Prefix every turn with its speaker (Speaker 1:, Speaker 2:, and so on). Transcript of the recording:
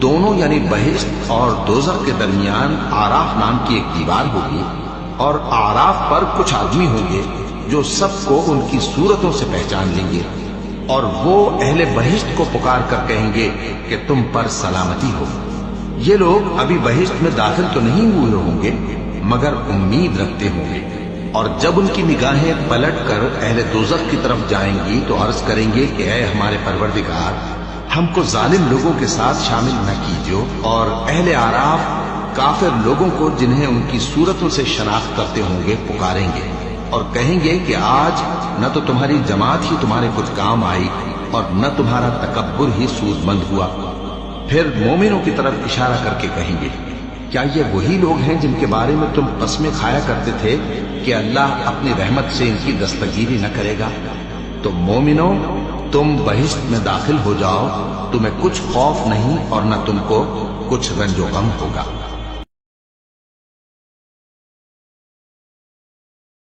Speaker 1: دونوں یعنی بہشت اور دوزخ کے درمیان آراف نام کی ایک دیوار ہوگی، اور آراف پر کچھ آدمی ہوں گے جو سب کو ان کی صورتوں سے پہچان لیں گے، اور وہ اہل بہشت کو پکار کر کہیں گے کہ تم پر سلامتی ہو۔ یہ لوگ ابھی بہشت میں داخل تو نہیں ہوئے ہوں گے مگر امید رکھتے ہوں گے، اور جب ان کی نگاہیں پلٹ کر اہل دوزخ کی طرف جائیں گی تو عرض کریں گے کہ اے ہمارے پروردگار، ہم کو ظالم لوگوں کے ساتھ شامل نہ کیجو۔ اور اہل آراف کافر لوگوں کو جنہیں ان کی صورتوں سے شناخت کرتے ہوں گے پکاریں گے اور کہیں گے کہ آج نہ تو تمہاری جماعت ہی تمہارے کچھ کام آئی اور نہ تمہارا تکبر ہی سود مند ہوا۔ پھر مومنوں کی طرف اشارہ کر کے کہیں گے، کیا یہ وہی لوگ ہیں جن کے بارے میں تم قسمیں کھایا کرتے تھے کہ اللہ اپنی رحمت سے ان کی دستگیری نہ کرے گا؟ تو مومنوں، تم بہشت میں داخل ہو جاؤ، تمہیں کچھ خوف نہیں اور نہ تم کو کچھ رنج و غم ہوگا۔